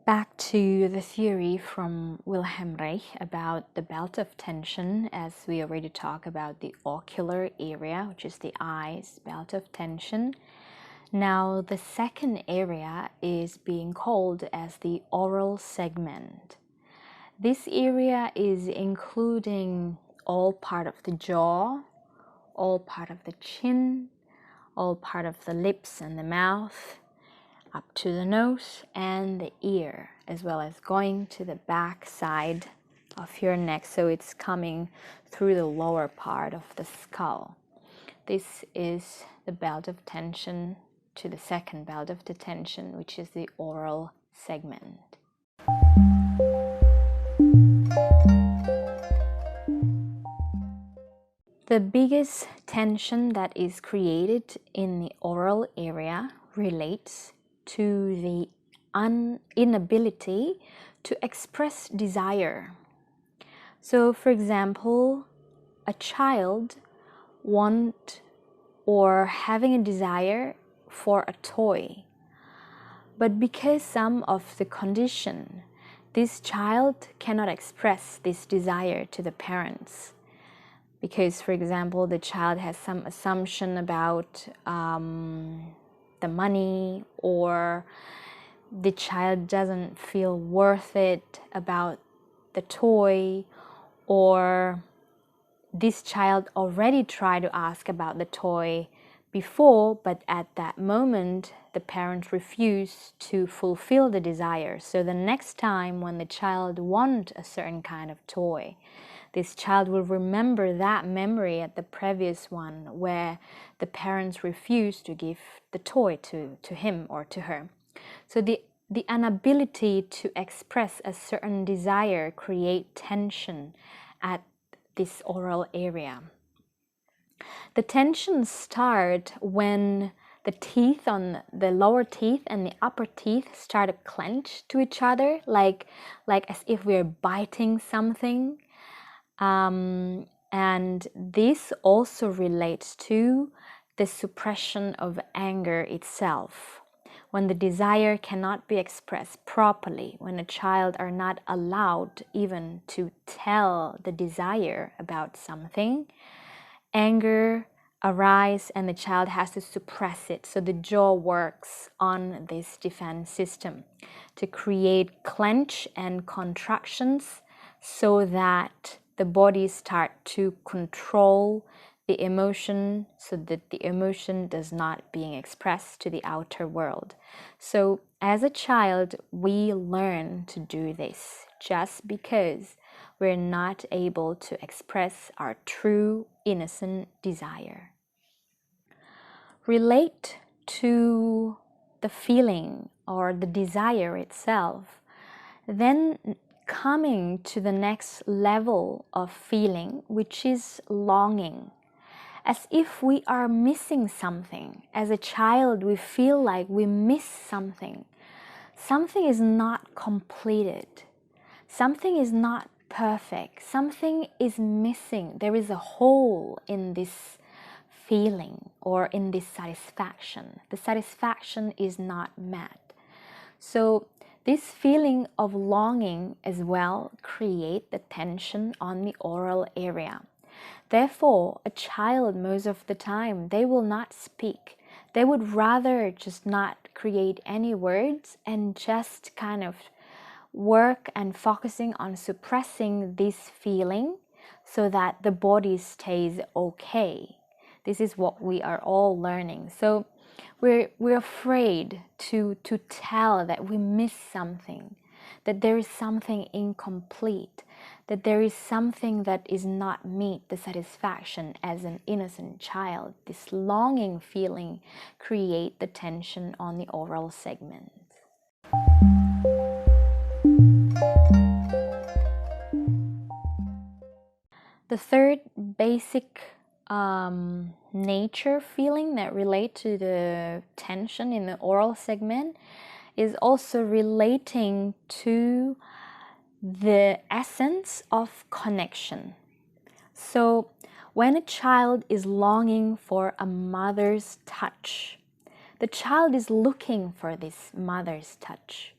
Back to the theory from Wilhelm Reich about the belt of tension, as we already talked about the ocular area, which is the eyes, belt of tension. Now, the second area is being called as the oral segment. This area is including all part of the jaw, all part of the chin, all part of the lips and the mouth, up to the nose and the ear, as well as going to the back side of your neck, so it's coming through the lower part of the skull. This is the belt of tension to the second belt of the tension, which is the oral segment. The biggest tension that is created in the oral area relates to the inability to express desire. So, for example, a child having a desire for a toy, but because some of the condition, this child cannot express this desire to the parents. Because, for example, the child has some assumption about the money, or the child doesn't feel worth it about the toy, or this child already tried to ask about the toy before, but at that moment the parents refused to fulfill the desire. So the next time when the child wants a certain kind of toy, this child will remember that memory at the previous one where the parents refused to give the toy to him or to her. So the inability to express a certain desire create tension at this oral area. The tensions start when the teeth on the lower teeth and the upper teeth start to clench to each other, like as if we're biting something. And this also relates to the suppression of anger itself. When the desire cannot be expressed properly, when a child are not allowed even to tell the desire about something, anger arises and the child has to suppress it. So the jaw works on this defense system to create clench and contractions so that the body start to control the emotion, so that the emotion does not being expressed to the outer world. So as a child, we learn to do this just because we're not able to express our true innocent desire. Relate to the feeling or the desire itself, then coming to the next level of feeling, which is longing. As if we are missing something. As a child, we feel like we miss something. Something is not completed. Something is not perfect. Something is missing. There is a hole in this feeling or in this satisfaction. The satisfaction is not met. So this feeling of longing as well create the tension on the oral area. Therefore, a child, most of the time, they will not speak. They would rather just not create any words and just kind of work and focusing on suppressing this feeling so that the body stays okay. This is what we are all learning. So we're afraid to tell that we miss something, that there is something incomplete, that there is something that is not meet the satisfaction as an innocent child. This longing feeling create the tension on the oral segment. The third basic nature feeling that relate to the tension in the oral segment is also relating to the essence of connection. So when a child is longing for a mother's touch, the child is looking for this mother's touch.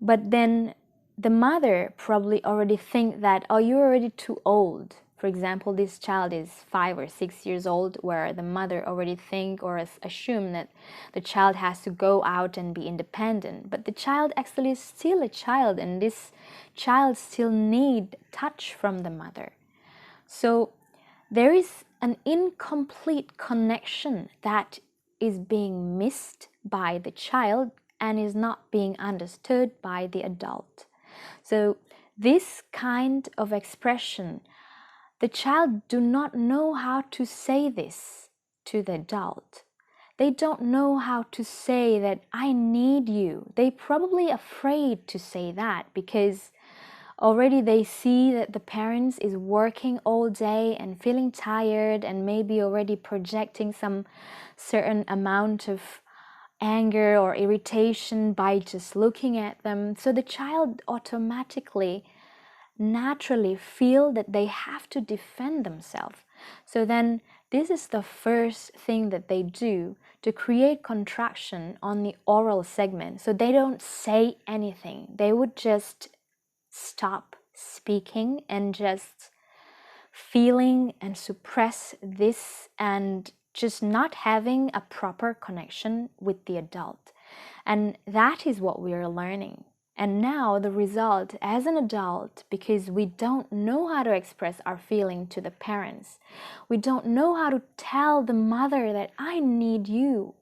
But then the mother probably already think that, oh, you're already too old. For example, this child is 5 or 6 years old, where the mother already think or assume that the child has to go out and be independent. But the child actually is still a child, and this child still need touch from the mother. So there is an incomplete connection that is being missed by the child and is not being understood by the adult. So this kind of expression, the child do not know how to say this to the adult. They don't know how to say that I need you. They probably afraid to say that because already they see that the parents is working all day and feeling tired and maybe already projecting some certain amount of anger or irritation by just looking at them. So the child automatically, naturally feel that they have to defend themselves. So then this is the first thing that they do to create contraction on the oral segment. So they don't say anything. They would just stop speaking and just feeling and suppress this and just not having a proper connection with the adult. And that is what we are learning. And now the result as an adult, because we don't know how to express our feeling to the parents, we don't know how to tell the mother that I need you.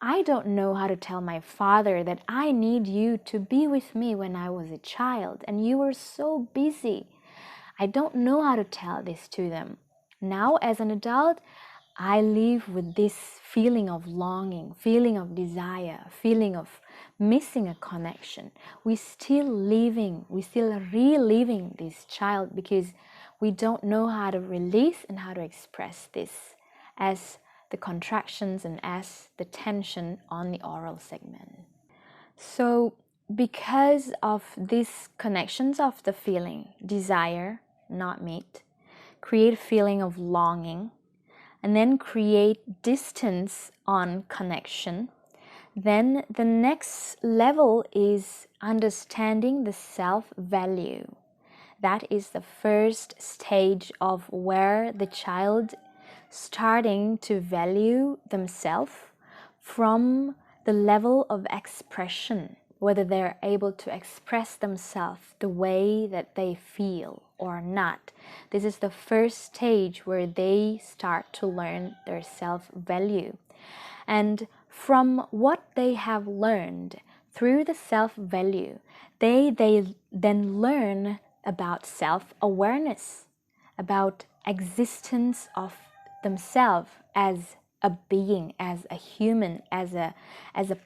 I don't know how to tell my father that I need you to be with me when I was a child and you were so busy. I don't know how to tell this to them. Now as an adult, I live with this feeling of longing, feeling of desire, feeling of missing a connection. We still reliving this child because we don't know how to release and how to express this as the contractions and as the tension on the oral segment. So because of these connections of the feeling, desire, not meet, create a feeling of longing, and then create distance on connection, then the next level is understanding the self-value. That is the first stage of where the child starting to value themselves from the level of expression, whether they're able to express themselves the way that they feel or not. This is the first stage where they start to learn their self-value. And from what they have learned through the self-value, they then learn about self-awareness, about existence of themselves as a being, as a human, as a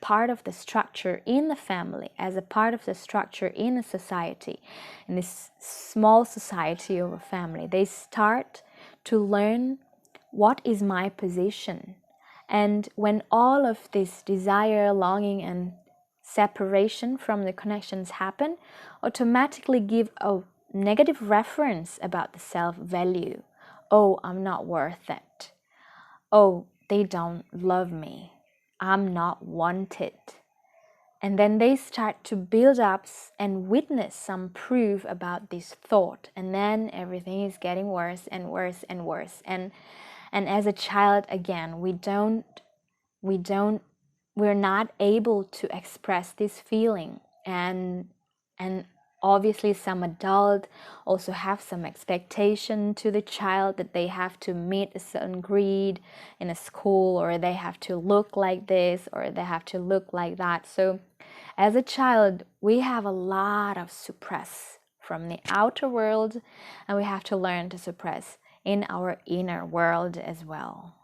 part of the structure in the family, as a part of the structure in a society, in this small society of a family. They start to learn what is my position. And when all of this desire, longing, and separation from the connections happen, automatically give a negative reference about the self-value. Oh, I'm not worth it. Oh, they don't love me. I'm not wanted. And then they start to build up and witness some proof about this thought. And then everything is getting worse and worse and worse. And as a child, again, we're not able to express this feeling. And obviously some adult also have some expectation to the child that they have to meet a certain grade in a school, or they have to look like this, or they have to look like that. So as a child, we have a lot of suppress from the outer world, and we have to learn to suppress in our inner world as well.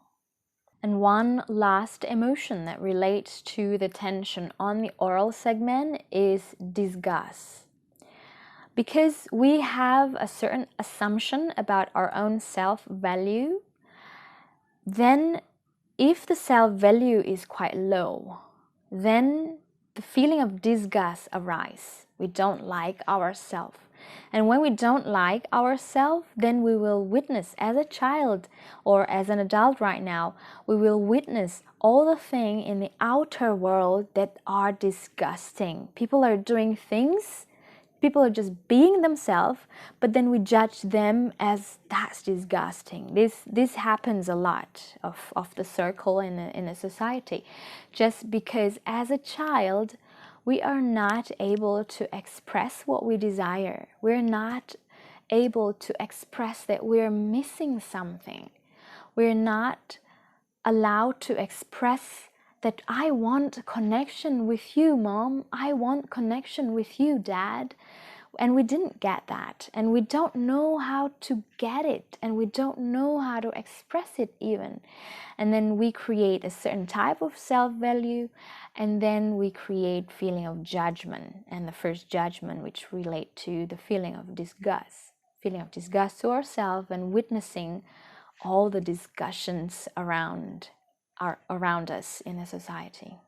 And one last emotion that relates to the tension on the oral segment is disgust. Because we have a certain assumption about our own self-value, then if the self-value is quite low, then the feeling of disgust arises. We don't like ourselves. And when we don't like ourselves, then we will witness as a child or as an adult right now, we will witness all the things in the outer world that are disgusting. People are doing things, people are just being themselves, but then we judge them as that's disgusting. This happens a lot of the circle in a society, just because as a child we are not able to express what we desire. We're not able to express that we're missing something. We're not allowed to express that I want connection with you, mom. I want connection with you, dad. And we didn't get that. And we don't know how to get it. And we don't know how to express it even. And then we create a certain type of self-value. And then we create feeling of judgment. And the first judgment, which relate to the feeling of disgust. Feeling of disgust to ourselves and witnessing all the discussions around us in a society.